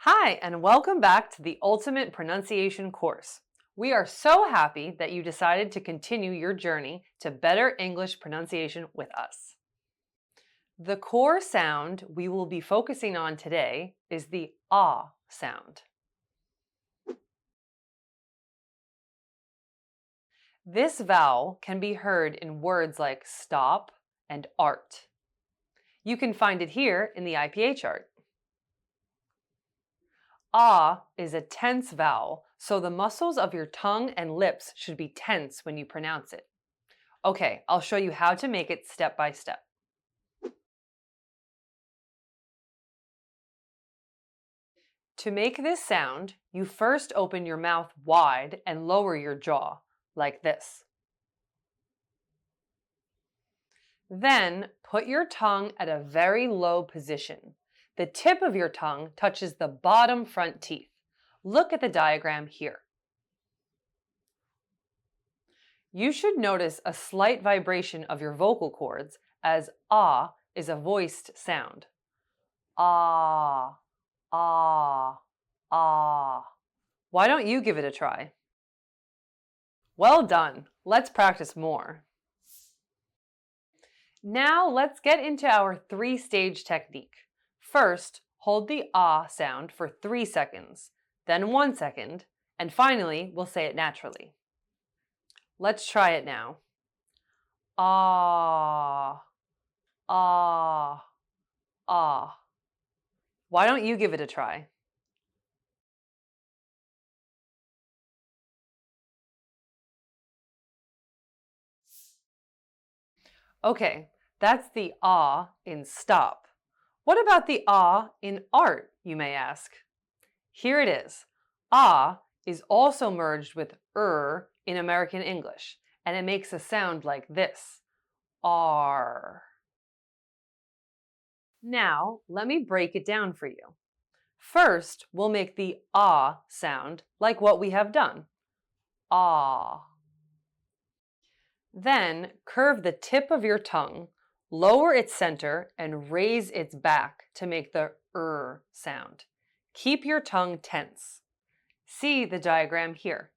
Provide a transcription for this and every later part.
Hi, and welcome back to the Ultimate Pronunciation course. We are so happy that you decided to continue your journey to better English pronunciation with us. The core sound we will be focusing on today is the ah sound. This vowel can be heard in words like stop and art. You can find it here in the IPA chart. Ah is a tense vowel, so the muscles of your tongue and lips should be tense when you pronounce it. Okay, I'll show you how to make it step by step. To make this sound, you first open your mouth wide and lower your jaw, like this. Then put your tongue at a very low position. The tip of your tongue touches the bottom front teeth. Look at the diagram here. You should notice a slight vibration of your vocal cords as ah is a voiced sound. Ah, ah, ah. Why don't you give it a try? Well done. Let's practice more. Now let's get into our three-stage technique. First, hold the ah sound for 3 seconds, then 1 second, and finally, we'll say it naturally. Let's try it now. Ah, ah, ah. Why don't you give it a try? Okay, that's the ah in stop. What about the ah in art, you may ask? Here it is. Ah is also merged with in American English, and it makes a sound like this. R. Now, let me break it down for you. First, we'll make the ah sound like what we have done. Ah. Then, curve the tip of your tongue, lower its center, and raise its back to make the sound. Keep your tongue tense. See the diagram here.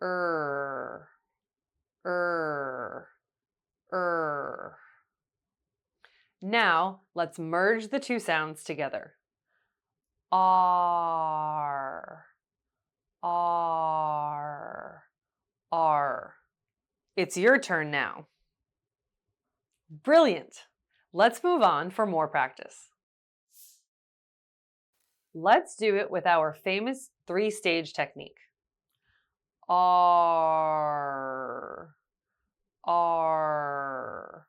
Er, er, er. Now, let's merge the two sounds together. R, R, R. It's your turn now. Brilliant! Let's move on for more practice. Let's do it with our famous three-stage technique. R, R,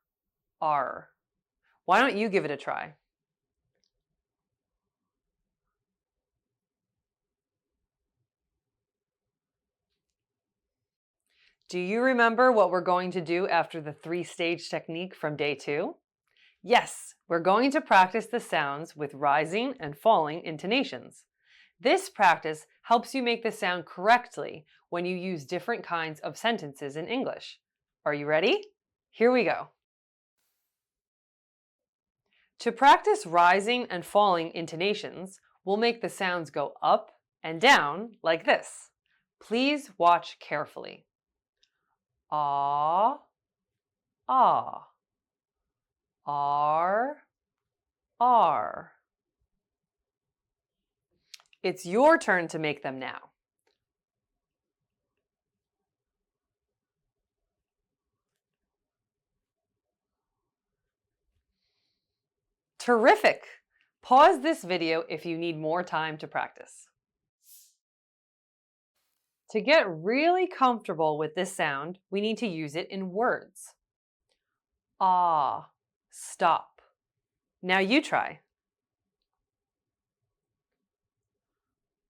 R. Why don't you give it a try? Do you remember what we're going to do after the three-stage technique from day 2? Yes, we're going to practice the sounds with rising and falling intonations. This practice helps you make the sound correctly when you use different kinds of sentences in English. Are you ready? Here we go. To practice rising and falling intonations, we'll make the sounds go up and down like this. Please watch carefully. Ah, ah. R, R. It's your turn to make them now. Terrific! Pause this video if you need more time to practice. To get really comfortable with this sound, we need to use it in words. Ah, stop. Now you try.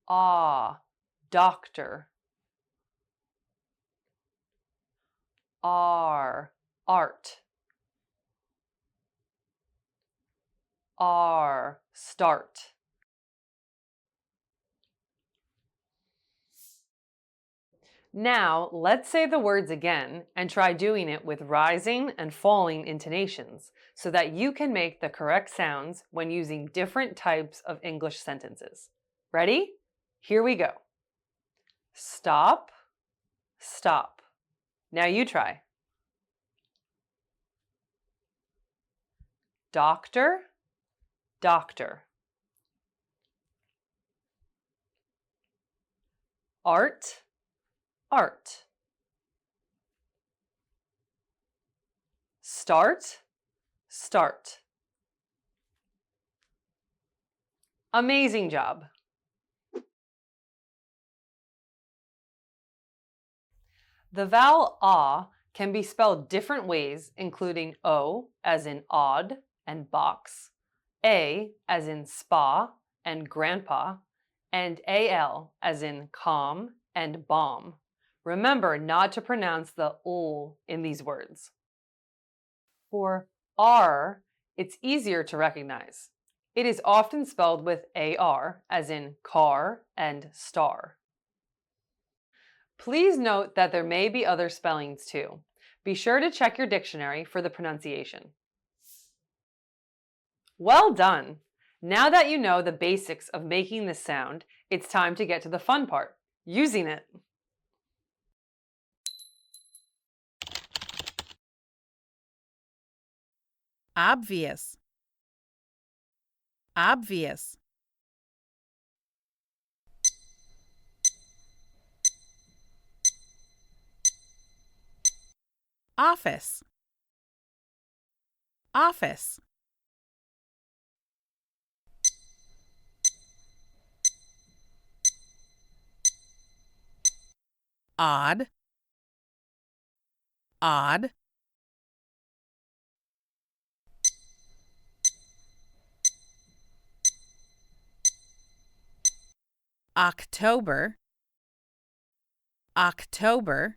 Ah, doctor. R, art. R, start. Now, let's say the words again and try doing it with rising and falling intonations so that you can make the correct sounds when using different types of English sentences. Ready? Here we go. Stop, stop. Now you try. Doctor, doctor. Art, art. Start, start. Amazing job. The vowel ah can be spelled different ways, including O as in odd and box, A as in spa and grandpa, and AL as in calm and bomb. Remember not to pronounce the ul in these words. For R, it's easier to recognize. It is often spelled with AR, as in car and star. Please note that there may be other spellings too. Be sure to check your dictionary for the pronunciation. Well done! Now that you know the basics of making this sound, it's time to get to the fun part, using it. Obvious. Obvious. Office. Office. Odd. Odd. October. October.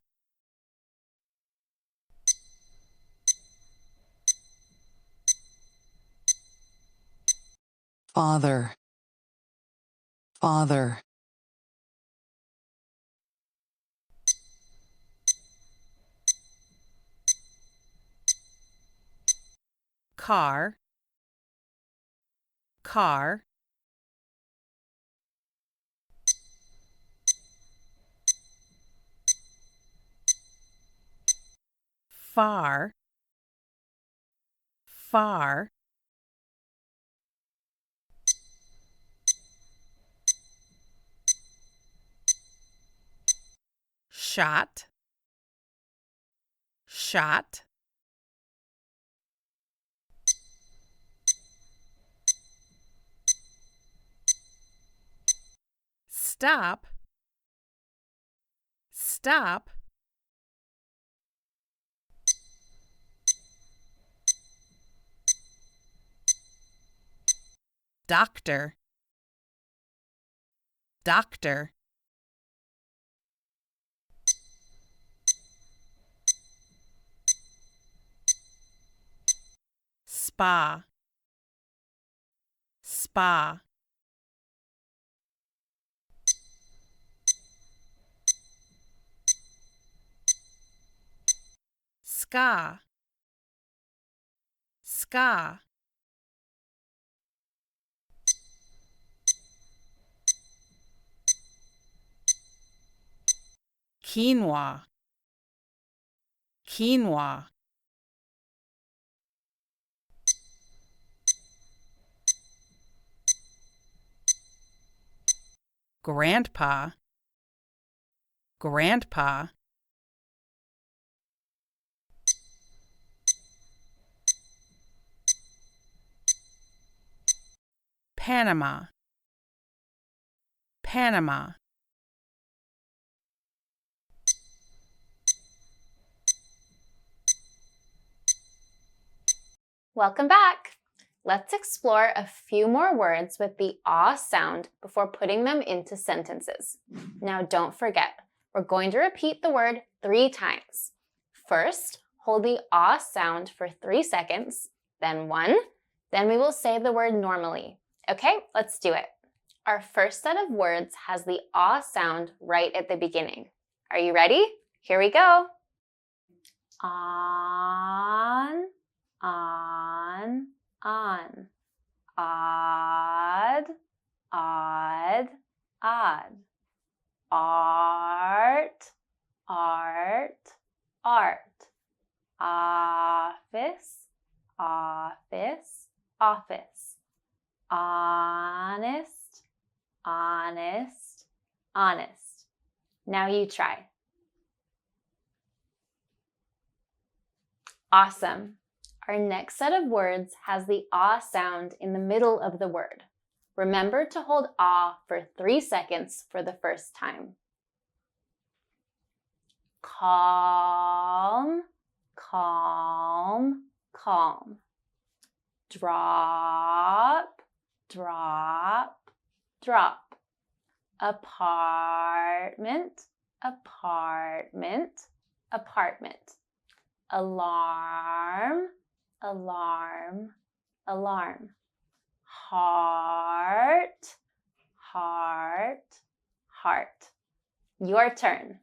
Father, father. Car. Car. Far. Far. Shot. Shot. Stop. Stop. Doctor. Doctor. Spa. Spa. Ska. Ska. Quinoa. Quinoa. Grandpa. Grandpa. Panama. Panama. Welcome back! Let's explore a few more words with the ah sound before putting them into sentences. Now don't forget, we're going to repeat the word 3 times. First, hold the ah sound for 3 seconds, then 1, then we will say the word normally. Okay, let's do it. Our first set of words has the ah sound right at the beginning. Are you ready? Here we go. On, on, on. Odd, odd, odd. Art, art, art. Office, office, office. Honest, honest, honest. Now you try. Awesome. Our next set of words has the ah sound in the middle of the word. Remember to hold ah for 3 seconds for the first time. Calm, calm, calm. Drop, drop, drop. Apartment, apartment, apartment. Alarm, alarm, alarm. Heart, heart, heart. Your turn.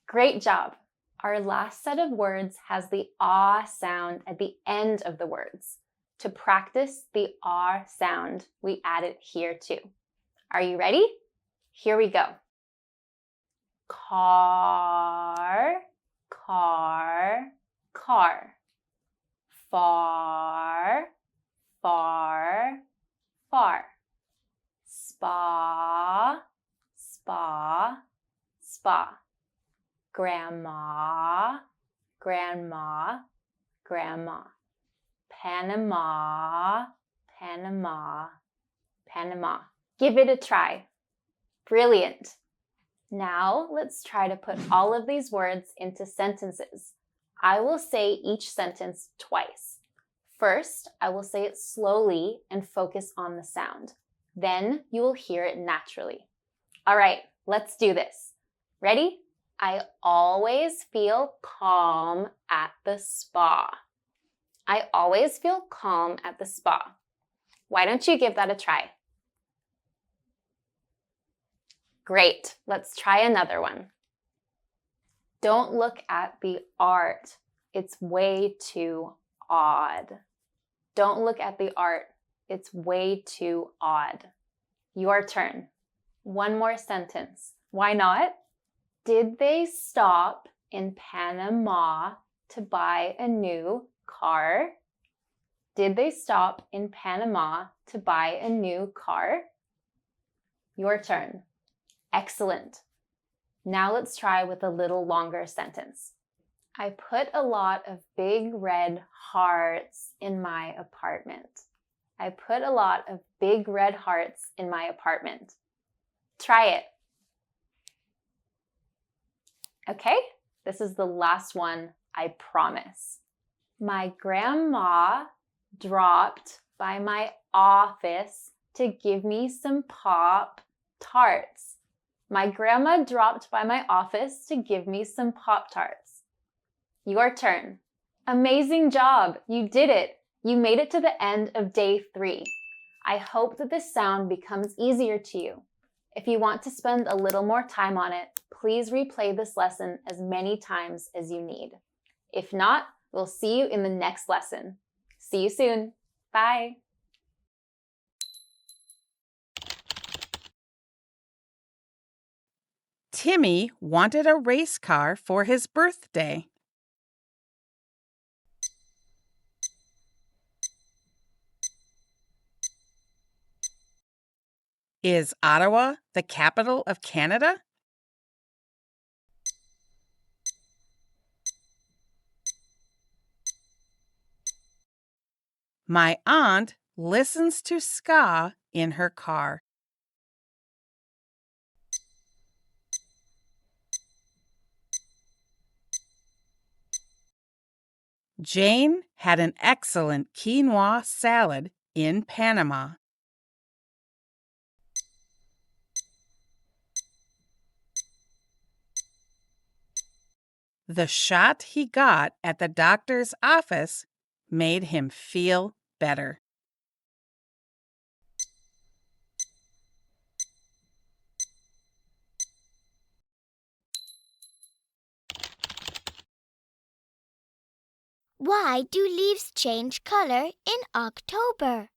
Great job. Our last set of words has the ah sound at the end of the words. To practice the ah sound, we add it here too. Are you ready? Here we go. Car, car, car. Far, far, far. Spa, spa, spa. Grandma, grandma, grandma. Panama, Panama, Panama. Give it a try. Brilliant. Now let's try to put all of these words into sentences. I will say each sentence twice. First, I will say it slowly and focus on the sound. Then you will hear it naturally. All right, let's do this. Ready? I always feel calm at the spa. I always feel calm at the spa. Why don't you give that a try? Great. Let's try another one. Don't look at the art. It's way too odd. Don't look at the art. It's way too odd. Your turn. One more sentence. Why not? Did they stop in Panama to buy a new car? Did they stop in Panama to buy a new car? Your turn. Excellent. Now let's try with a little longer sentence. I put a lot of big red hearts in my apartment. I put a lot of big red hearts in my apartment. Try it. Okay, this is the last one, I promise. My grandma dropped by my office to give me some Pop-Tarts. My grandma dropped by my office to give me some Pop-Tarts. Your turn. Amazing job. You did it. You made it to the end of day 3. I hope that this sound becomes easier to you. If you want to spend a little more time on it, please replay this lesson as many times as you need. If not, we'll see you in the next lesson. See you soon. Bye. Timmy wanted a race car for his birthday. Is Ottawa the capital of Canada? My aunt listens to ska in her car. Jane had an excellent quinoa salad in Panama. The shot he got at the doctor's office made him feel better. Why do leaves change color in October?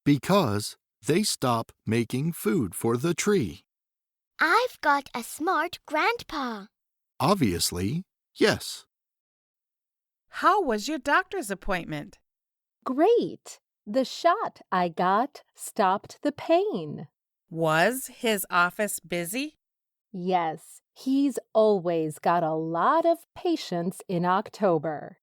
Because they stop making food for the tree. I've got a smart grandpa. Obviously, yes. How was your doctor's appointment? Great! The shot I got stopped the pain. Was his office busy? Yes, he's always got a lot of patients in October.